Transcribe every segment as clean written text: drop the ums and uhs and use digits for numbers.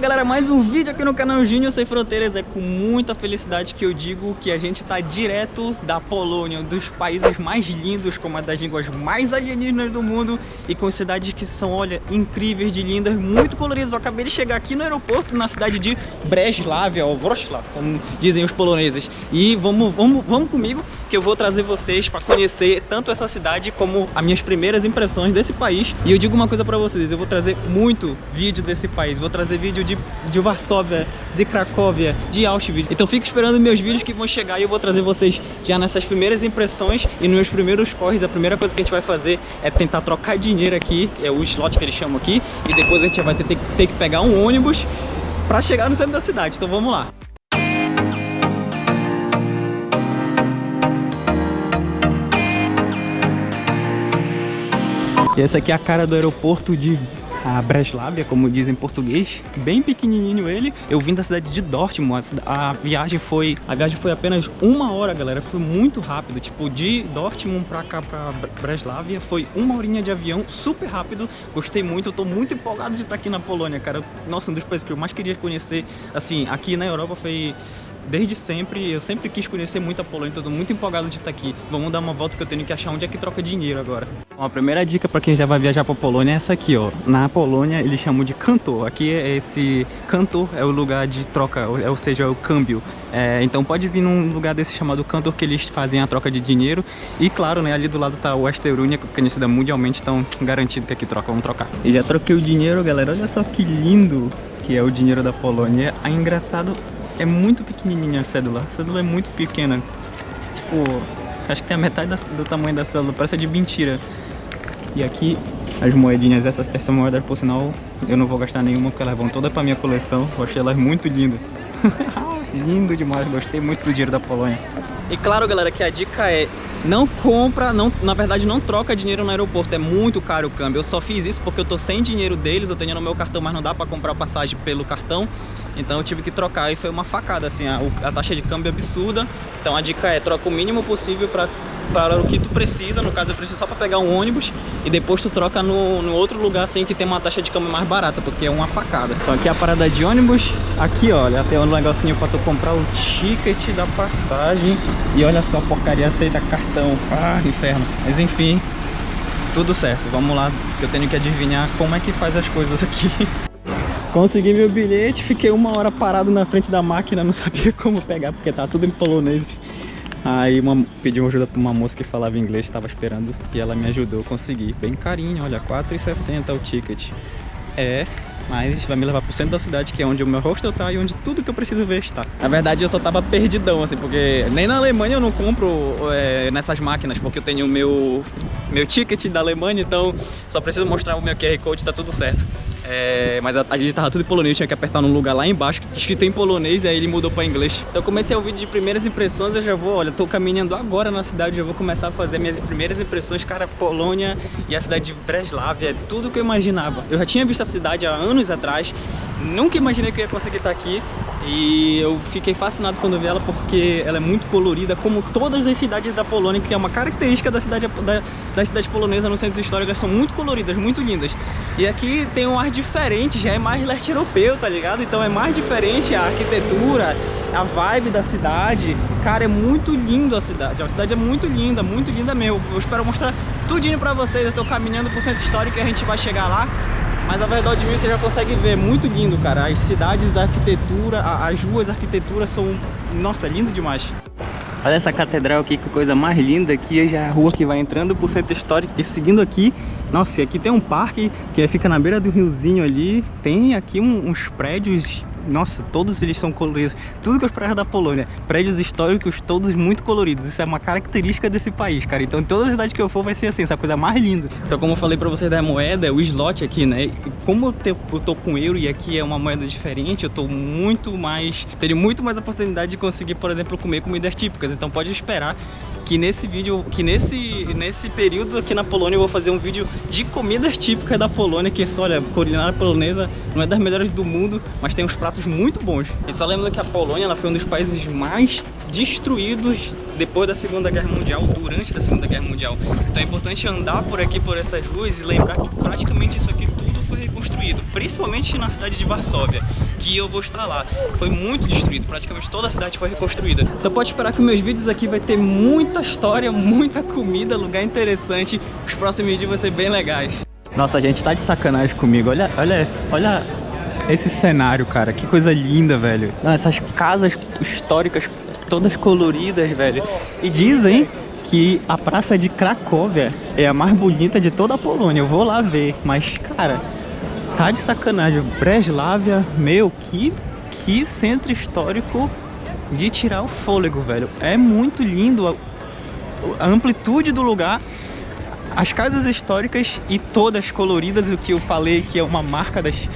galera, mais um vídeo aqui no canal Júnior Sem Fronteiras. É com muita felicidade que eu digo que a gente tá direto da Polônia, um dos países mais lindos, com uma das línguas mais alienígenas do mundo e com cidades que são, olha, incríveis de lindas, muito coloridas. Eu acabei de chegar aqui no aeroporto, na cidade de Breslavia, ou Wrocław, como dizem os poloneses. E vamos comigo, que eu vou trazer vocês para conhecer tanto essa cidade como as minhas primeiras impressões desse país. E eu digo uma coisa para vocês, eu vou trazer muito vídeo desse país, vou trazer vídeo de Varsóvia, de Cracóvia, de Auschwitz. Então fique esperando meus vídeos que vão chegar e eu vou trazer vocês já nessas primeiras impressões e nos meus primeiros corres. A primeira coisa que a gente vai fazer é tentar trocar dinheiro aqui, é o slot que eles chamam aqui, e depois a gente vai ter que pegar um ônibus para chegar no centro da cidade. Então vamos lá. E essa aqui é a cara do aeroporto de Breslavia, como dizem em português, bem pequenininho ele. Eu vim da cidade de Dortmund, a viagem foi apenas 1 hora, galera, foi muito rápido, tipo, de Dortmund pra cá, pra Breslavia, foi 1 horinha de avião, super rápido, gostei muito, eu tô muito empolgado de estar aqui na Polônia, cara. Nossa, um dos países que eu mais queria conhecer, assim, aqui na Europa foi... Desde sempre, eu sempre quis conhecer muito a Polônia, então tô muito empolgado de estar aqui. Vamos dar uma volta que eu tenho que achar onde é que troca dinheiro agora. Bom, a primeira dica para quem já vai viajar para Polônia é essa aqui, ó. Na Polônia eles chamam de kantor. Aqui é esse kantor, é o lugar de troca, ou seja, é o câmbio. Então pode vir num lugar desse chamado kantor que eles fazem a troca de dinheiro. E claro, né, ali do lado tá o Western Union, que é conhecida mundialmente, então garantido que aqui troca, vamos trocar. E já troquei o dinheiro, galera, olha só que lindo que é o dinheiro da Polônia. É engraçado. É muito pequenininha a cédula é muito pequena, tipo, acho que tem a metade do tamanho da cédula, parece de mentira. E aqui as moedinhas, essa moeda, por sinal, eu não vou gastar nenhuma porque elas vão todas pra minha coleção, eu achei elas muito lindas. Lindo demais, gostei muito do dinheiro da Polônia. E claro, galera, que a dica é não compra, na verdade não troca dinheiro no aeroporto, é muito caro o câmbio. Eu só fiz isso porque eu tô sem dinheiro deles, eu tenho no meu cartão, mas não dá pra comprar passagem pelo cartão. Então eu tive que trocar e foi uma facada, assim, a taxa de câmbio é absurda. Então a dica é, troca o mínimo possível para o que tu precisa. No caso eu preciso só para pegar um ônibus e depois tu troca no outro lugar, assim, que tem uma taxa de câmbio mais barata, porque é uma facada. Então aqui é a parada de ônibus, aqui olha, tem um negocinho para tu comprar o ticket da passagem. E olha só, porcaria, aceita cartão, inferno. Mas enfim, tudo certo, vamos lá, que eu tenho que adivinhar como é que faz as coisas aqui. Consegui meu bilhete, fiquei 1 hora parado na frente da máquina, não sabia como pegar, porque tá tudo em polonês. Aí pedi uma ajuda pra uma moça que falava inglês, estava esperando, e ela me ajudou, consegui. Bem carinho, olha, R$4,60 o ticket. Mas vai me levar pro centro da cidade, que é onde o meu hostel tá e onde tudo que eu preciso ver está. Na verdade eu só tava perdidão, assim, porque nem na Alemanha eu não compro nessas máquinas, porque eu tenho o meu ticket da Alemanha, então só preciso mostrar o meu QR Code, tá tudo certo. Mas a gente tava tudo em polonês, tinha que apertar num lugar lá embaixo, escrito em polonês, e aí ele mudou pra inglês. Então eu comecei o vídeo de primeiras impressões, eu já vou, olha, tô caminhando agora na cidade, já vou começar a fazer minhas primeiras impressões, cara. Polônia e a cidade de Breslavia, é tudo que eu imaginava. Eu já tinha visto a cidade há anos atrás, nunca imaginei que eu ia conseguir estar aqui. E eu fiquei fascinado quando vi ela, porque ela é muito colorida, como todas as cidades da Polônia, que é uma característica das cidades polonesas no centro histórico, elas são muito coloridas, muito lindas. E aqui tem um ar diferente, já é mais leste europeu, tá ligado? Então é mais diferente a arquitetura, a vibe da cidade. Cara, é muito lindo a cidade é muito linda mesmo. Eu espero mostrar tudinho pra vocês, eu tô caminhando pro centro histórico e a gente vai chegar lá. Mas a verdade você já consegue ver, muito lindo, cara. As cidades, a arquitetura, as ruas, a arquitetura são... Nossa, lindo demais. Olha essa catedral aqui, que coisa mais linda. Aqui já é a rua que vai entrando pro centro histórico. E seguindo aqui, nossa, e aqui tem um parque que fica na beira do riozinho ali. Tem aqui uns prédios... Nossa, todos eles são coloridos. Tudo que eu esperava da Polônia, prédios históricos todos muito coloridos. Isso é uma característica desse país, cara. Então toda cidade que eu for vai ser assim, essa coisa mais linda. Então, como eu falei pra vocês da moeda, o slot aqui, né? Como eu tô com euro e aqui é uma moeda diferente, eu tô teria muito mais oportunidade de conseguir, por exemplo, comer comidas típicas. Então pode esperar que nesse vídeo, nesse período aqui na Polônia, eu vou fazer um vídeo de comidas típicas da Polônia, que olha, a culinária polonesa não é das melhores do mundo, mas tem uns pratos muito bons. E só lembro que a Polônia, ela foi um dos países mais destruídos depois da Segunda Guerra Mundial, durante a Segunda Guerra Mundial. Então é importante andar por aqui, por essas ruas, e lembrar que praticamente isso aqui tudo foi reconstruído, principalmente na cidade de Varsóvia, que eu vou estar lá. Foi muito destruído, praticamente toda a cidade foi reconstruída. Então pode esperar que meus vídeos aqui vai ter muita história, muita comida, lugar interessante. Os próximos vídeos vão ser bem legais. Nossa, a gente tá de sacanagem comigo. Olha esse cenário, cara. Que coisa linda, velho. Não, essas casas históricas todas coloridas, velho. E dizem que a praça de Cracóvia é a mais bonita de toda a Polônia. Eu vou lá ver, mas, cara, tá de sacanagem. Breslavia, meu, que centro histórico de tirar o fôlego, velho. É muito lindo a amplitude do lugar, as casas históricas e todas coloridas, o que eu falei que é uma marca dos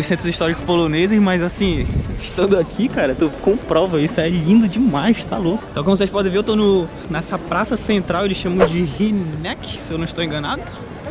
centros históricos poloneses, mas assim, estando aqui, cara, tu comprova isso, é lindo demais, tá louco. Então, como vocês podem ver, eu tô nessa praça central, eles chamam de Rynek, se eu não estou enganado.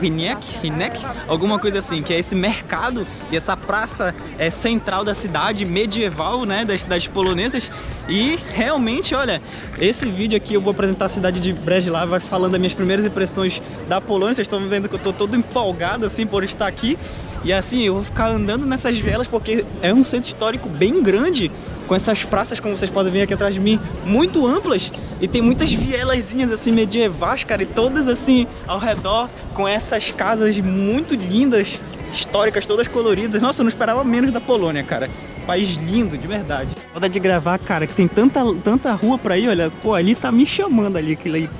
Rynek, alguma coisa assim, que é esse mercado e essa praça central da cidade medieval, né, das cidades polonesas. E realmente, olha, esse vídeo aqui eu vou apresentar a cidade de Breslavia, falando das minhas primeiras impressões da Polônia. Vocês estão vendo que eu tô todo empolgado assim por estar aqui. E assim, eu vou ficar andando nessas vielas porque é um centro histórico bem grande, com essas praças, como vocês podem ver aqui atrás de mim, muito amplas. E tem muitas vielazinhas assim medievais, cara, e todas assim ao redor, com essas casas muito lindas, históricas, todas coloridas. Nossa, eu não esperava menos da Polônia, cara. País lindo, de verdade. Foda de gravar, cara, que tem tanta rua pra ir, olha. Pô, ali tá me chamando ali,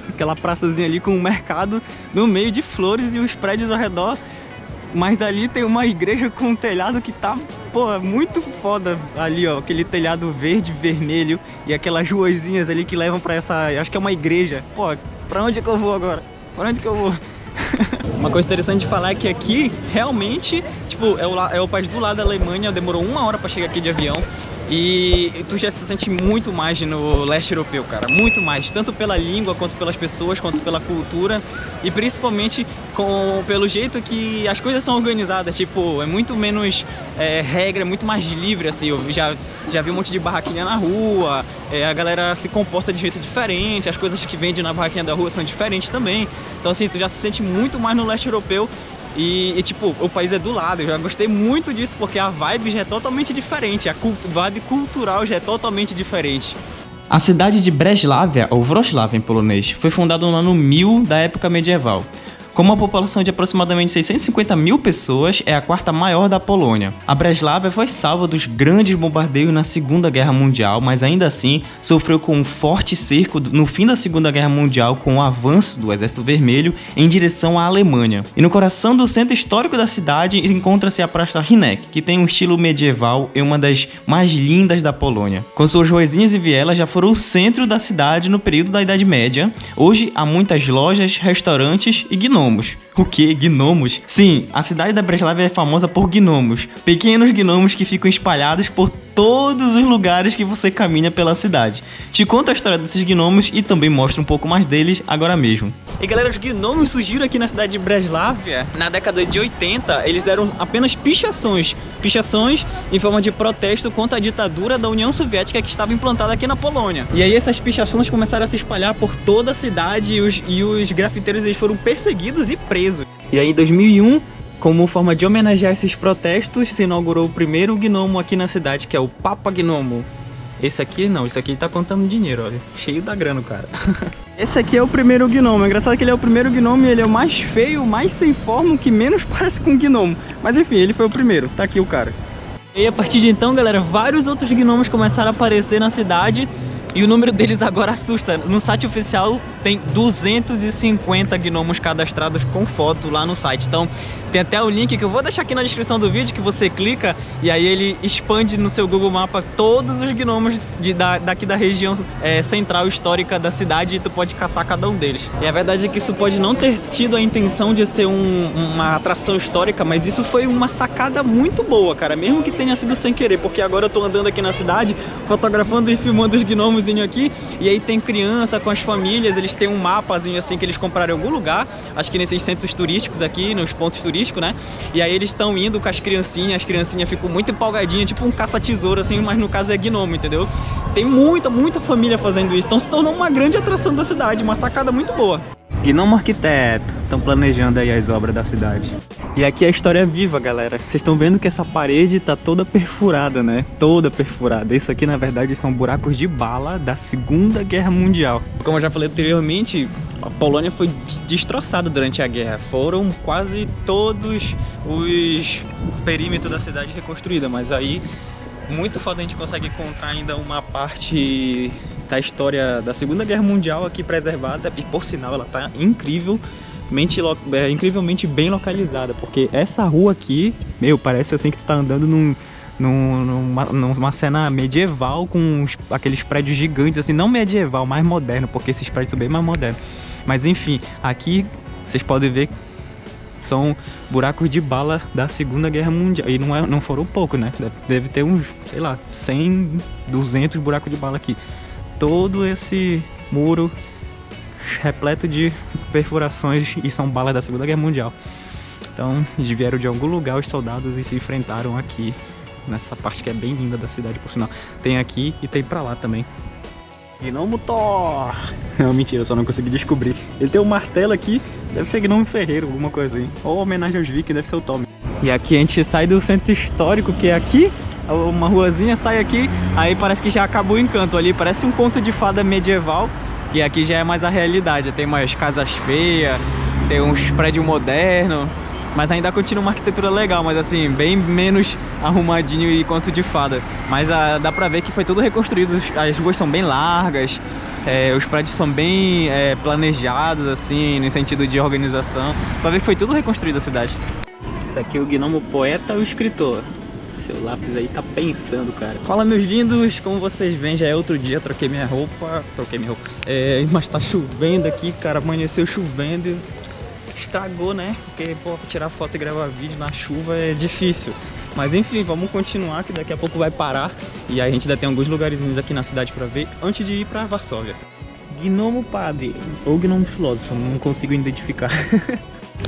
aquela praçazinha ali com um mercado no meio de flores e os prédios ao redor. Mas ali tem uma igreja com um telhado que tá, pô, muito foda ali, ó. Aquele telhado verde, vermelho e aquelas ruazinhas ali que levam pra essa... Acho que é uma igreja. Pô, pra onde é que eu vou agora? Pra onde que eu vou? Uma coisa interessante de falar é que aqui, realmente, tipo, é o país do lado da Alemanha. Demorou 1 hora pra chegar aqui de avião. E tu já se sente muito mais no leste europeu, cara, muito mais, tanto pela língua, quanto pelas pessoas, quanto pela cultura. E principalmente pelo jeito que as coisas são organizadas, tipo, é muito menos regra, é muito mais livre, assim. Eu já vi um monte de barraquinha na rua, a galera se comporta de jeito diferente, as coisas que vendem na barraquinha da rua são diferentes também. Então assim, tu já se sente muito mais no leste europeu. E tipo, o país é do lado, eu já gostei muito disso, porque a vibe já é totalmente diferente, a vibe cultural já é totalmente diferente. A cidade de Breslavia, ou Wrocław em polonês, foi fundada no ano 1000 da época medieval. Com uma população de aproximadamente 650 mil pessoas, é a 4ª maior da Polônia. A Breslavia foi salva dos grandes bombardeios na Segunda Guerra Mundial, mas ainda assim sofreu com um forte cerco no fim da Segunda Guerra Mundial, com o avanço do Exército Vermelho em direção à Alemanha. E no coração do centro histórico da cidade encontra-se a Praça Rynek, que tem um estilo medieval e uma das mais lindas da Polônia. Com suas ruazinhas e vielas, já foram o centro da cidade no período da Idade Média. Hoje há muitas lojas, restaurantes e gnomos. O que? Gnomos? Sim, a cidade da Breslavia é famosa por gnomos. Pequenos gnomos que ficam espalhados por todos os lugares que você caminha pela cidade. Te conto a história desses gnomos e também mostro um pouco mais deles agora mesmo. E galera, os gnomos surgiram aqui na cidade de Breslavia na década de 80. Eles eram apenas pichações em forma de protesto contra a ditadura da União Soviética que estava implantada aqui na Polônia. E aí essas pichações começaram a se espalhar por toda a cidade e os grafiteiros eles foram perseguidos e presos. E aí em 2001, como forma de homenagear esses protestos, se inaugurou o primeiro gnomo aqui na cidade, que é o Papa Gnomo. Esse aqui não, esse aqui tá contando dinheiro, olha, cheio da grana o cara. Esse aqui é o primeiro gnomo, é engraçado que ele é o primeiro gnomo e ele é o mais feio, mais sem forma, o que menos parece com um gnomo. Mas enfim, ele foi o primeiro, tá aqui o cara. E a partir de então, galera, vários outros gnomos começaram a aparecer na cidade. E o número deles agora assusta. No site oficial tem 250 gnomos cadastrados com foto lá no site. Então tem até o link que eu vou deixar aqui na descrição do vídeo, que você clica e aí ele expande no seu Google Mapa todos os gnomos daqui da região central histórica da cidade, e tu pode caçar cada um deles. E a verdade é que isso pode não ter tido a intenção de ser uma atração histórica, mas isso foi uma sacada muito boa, cara, mesmo que tenha sido sem querer, porque agora eu tô andando aqui na cidade, fotografando e filmando os gnomozinhos aqui, e aí tem criança com as famílias, eles têm um mapazinho assim que eles compraram em algum lugar, acho que nesses centros turísticos aqui, nos pontos turísticos, né? E aí eles estão indo com as criancinhas ficam muito empolgadinhas, tipo um caça-tesouro assim, mas no caso é gnomo, entendeu? Tem muita família fazendo isso, então se tornou uma grande atração da cidade, uma sacada muito boa. Gnomo Arquiteto, estão planejando aí as obras da cidade. E aqui é a história viva, galera. Vocês estão vendo que essa parede tá toda perfurada, né? Toda perfurada. Isso aqui, na verdade, são buracos de bala da Segunda Guerra Mundial. Como eu já falei anteriormente, a Polônia foi destroçada durante a guerra. Foram quase todos os perímetros da cidade reconstruída, mas aí muito foda a gente consegue encontrar ainda uma parte da história da Segunda Guerra Mundial aqui preservada, e por sinal ela tá incrivelmente bem localizada, porque essa rua aqui, meu, parece assim que tu tá andando numa cena medieval com aqueles prédios gigantes, assim, não medieval, mais moderno, porque esses prédios são bem mais modernos. Mas enfim, aqui vocês podem ver são buracos de bala da Segunda Guerra Mundial. E não foram pouco, né? Deve ter uns, sei lá, 100, 200 buracos de bala aqui. Todo esse muro repleto de perfurações e são balas da Segunda Guerra Mundial. Então, eles vieram de algum lugar, os soldados, e se enfrentaram aqui, nessa parte que é bem linda da cidade, por sinal. Tem aqui e tem pra lá também. Gnomo Thor! Não, mentira, eu só não consegui descobrir. Ele tem um martelo aqui, deve ser Gnomo Ferreiro, alguma coisa assim. Ou homenagem aos Vikings, deve ser o Tommy. E aqui a gente sai do centro histórico, que é aqui, uma ruazinha, sai aqui, aí parece que já acabou o encanto ali, parece um conto de fada medieval, que aqui já é mais a realidade. Tem umas casas feias, tem uns prédios modernos, mas ainda continua uma arquitetura legal, mas assim, bem menos arrumadinho e conto de fada. Mas dá pra ver que foi tudo reconstruído, as ruas são bem largas, os prédios são bem planejados, assim, no sentido de organização. Dá pra ver que foi tudo reconstruído a cidade. Isso aqui é o Gnomo Poeta ou Escritor. Seu lápis aí tá pensando, cara. Fala, meus lindos, como vocês veem, já é outro dia, troquei minha roupa, mas tá chovendo aqui, cara, amanheceu chovendo. Estragou, né? Porque, pô, tirar foto e gravar vídeo na chuva é difícil. Mas enfim, vamos continuar, que daqui a pouco vai parar. E aí a gente ainda tem alguns lugarzinhos aqui na cidade pra ver, antes de ir pra Varsóvia. Gnomo Padre, ou Gnomo Filósofo, não consigo identificar.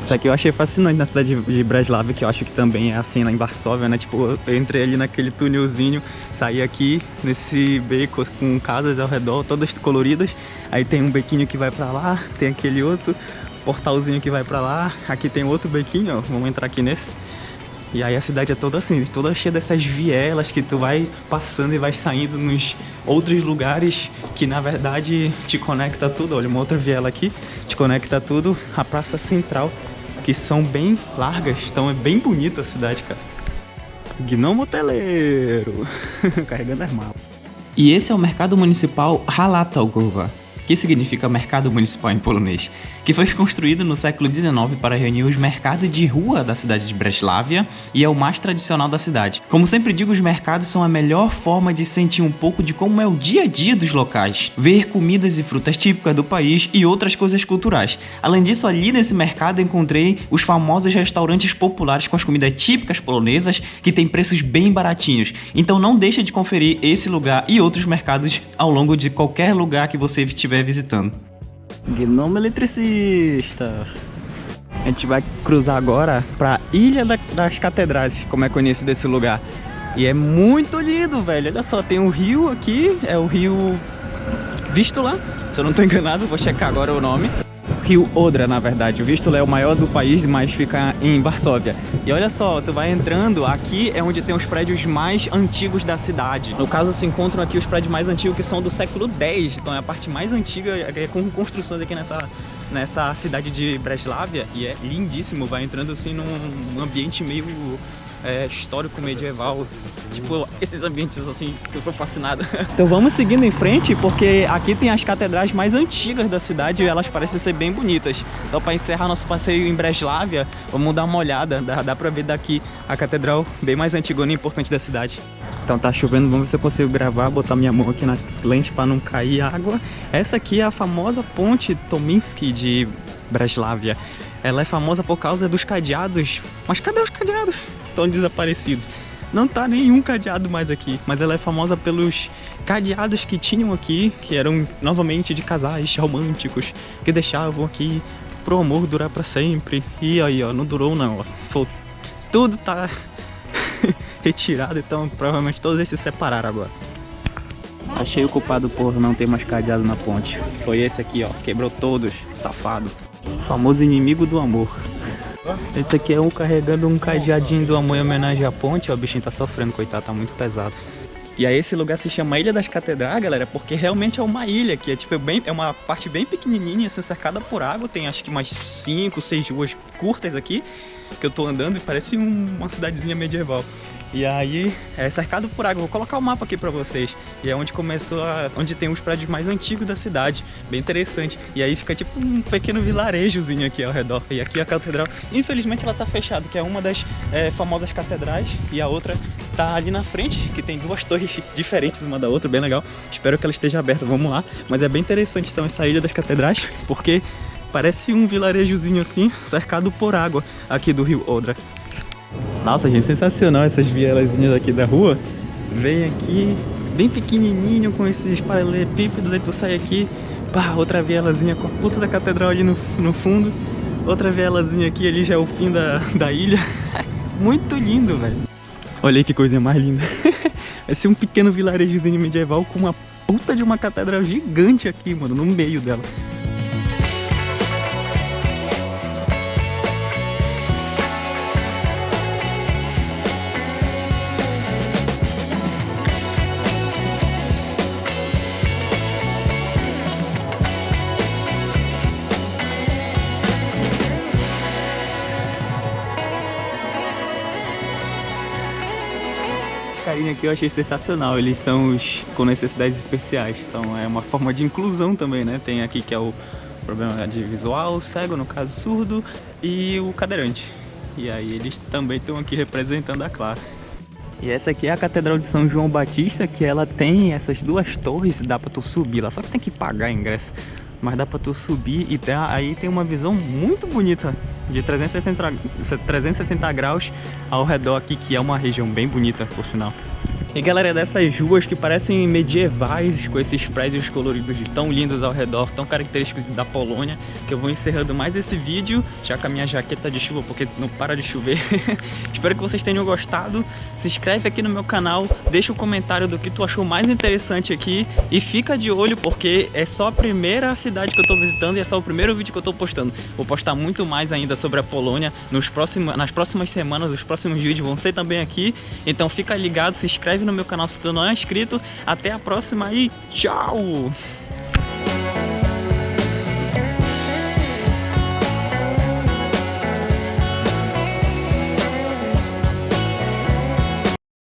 Isso aqui eu achei fascinante na cidade de Breslavia, que eu acho que também é assim lá em Varsóvia, né? Tipo, eu entrei ali naquele túnelzinho, saí aqui nesse beco com casas ao redor, todas coloridas. Aí tem um bequinho que vai pra lá, tem aquele outro portalzinho que vai pra lá. Aqui tem outro bequinho, ó, vamos entrar aqui nesse. E aí a cidade é toda assim, toda cheia dessas vielas que tu vai passando e vai saindo nos outros lugares que na verdade te conecta tudo. Olha, uma outra viela aqui, te conecta tudo à praça central, que são bem largas, então é bem bonita a cidade, cara. Gnomo Hoteleiro, carregando as malas. E esse é o mercado municipal Halatalgova, que significa mercado municipal em polonês, que foi construído no século XIX para reunir os mercados de rua da cidade de Breslavia e é o mais tradicional da cidade. Como sempre digo, os mercados são a melhor forma de sentir um pouco de como é o dia a dia dos locais, ver comidas e frutas típicas do país e outras coisas culturais. Além disso, ali nesse mercado encontrei os famosos restaurantes populares com as comidas típicas polonesas, que tem preços bem baratinhos. Então não deixa de conferir esse lugar e outros mercados ao longo de qualquer lugar que você estiver visitando. Gnomo Eletricista. A gente vai cruzar agora pra Ilha das Catedrais, como é conhecido esse lugar. E é muito lindo, velho. Olha só, tem um rio aqui, é o rio Vístula, se eu não tô enganado, vou checar agora o nome. Rio Odra, na verdade. O Vístula é o maior do país, mas fica em Varsóvia. E olha só, tu vai entrando, aqui é onde tem os prédios mais antigos da cidade. No caso, se encontram aqui os prédios mais antigos, que são do século X. Então é a parte mais antiga, com construções aqui nessa cidade de Breslavia. E é lindíssimo, vai entrando assim num ambiente meio histórico medieval, tipo esses ambientes assim que eu sou fascinado. Então vamos seguindo em frente, porque aqui tem as catedrais mais antigas da cidade e elas parecem ser bem bonitas. Então, para encerrar nosso passeio em Breslavia, vamos dar uma olhada, dá pra ver daqui a catedral bem mais antigona e importante da cidade. Então tá chovendo, vamos ver se eu consigo gravar, botar minha mão aqui na lente para não cair água. Essa aqui é a famosa ponte Tomiński de Breslavia. Ela é famosa por causa dos cadeados. Mas cadê os cadeados? Estão desaparecidos. Não tá nenhum cadeado mais aqui, mas ela é famosa pelos cadeados que tinham aqui, que eram novamente de casais românticos, que deixavam aqui pro amor durar pra sempre. E aí, ó, não durou não, ó. Se for, tudo tá retirado, então provavelmente todos eles se separaram agora. Achei o culpado por não ter mais cadeado na ponte. Foi esse aqui, ó. Quebrou todos. Safado. Famoso inimigo do amor. Esse aqui é um carregando um cadeadinho do amor em homenagem à ponte. Ó, o bichinho tá sofrendo, coitado. Tá muito pesado. E aí esse lugar se chama Ilha das Catedrais, galera, porque realmente é uma ilha que é tipo é uma parte bem pequenininha, assim, cercada por água. Tem acho que mais 5, 6 ruas curtas aqui que eu tô andando e parece uma cidadezinha medieval. E aí é cercado por água. Vou colocar o mapa aqui pra vocês. E é onde onde tem os prédios mais antigos da cidade. Bem interessante. E aí fica tipo um pequeno vilarejozinho aqui ao redor. E aqui a catedral, infelizmente ela tá fechada, que é uma das famosas catedrais. E a outra tá ali na frente, que tem duas torres diferentes uma da outra, bem legal. Espero que ela esteja aberta, vamos lá. Mas é bem interessante então essa Ilha das Catedrais, porque parece um vilarejozinho assim, cercado por água aqui do rio Odra. Nossa, gente, sensacional essas vielazinhas aqui da rua. Vem aqui, bem pequenininho, com esses paralelepípedos, aí tu sai aqui, pá, outra vielazinha com a puta da catedral ali no fundo. Outra vielazinha aqui, ali já é o fim da ilha. Muito lindo, velho. Olha aí que coisinha mais linda. Vai ser um pequeno vilarejozinho medieval com uma puta de uma catedral gigante aqui, mano, no meio dela. Carinha aqui eu achei sensacional, eles são os com necessidades especiais, então é uma forma de inclusão também, né? Tem aqui que é o problema de visual, cego, no caso surdo, e o cadeirante. E aí eles também estão aqui representando a classe. E essa aqui é a Catedral de São João Batista, que ela tem essas duas torres, dá pra tu subir lá, só que tem que pagar ingresso. Mas dá pra tu subir e aí tem uma visão muito bonita de 360 graus ao redor aqui, que é uma região bem bonita, por sinal. E galera, dessas ruas que parecem medievais, com esses prédios coloridos tão lindos ao redor, tão característicos da Polônia, que eu vou encerrando mais esse vídeo, já com a minha jaqueta de chuva, porque não para de chover. Espero que vocês tenham gostado. Se inscreve aqui no meu canal, deixa um comentário do que tu achou mais interessante aqui e fica de olho, porque é só a primeira cidade que eu tô visitando e é só o primeiro vídeo que eu tô postando. Vou postar muito mais ainda sobre a Polônia nas próximas semanas, os próximos vídeos vão ser também aqui, então fica ligado, se inscreve no meu canal se tu não é inscrito. Até a próxima e tchau!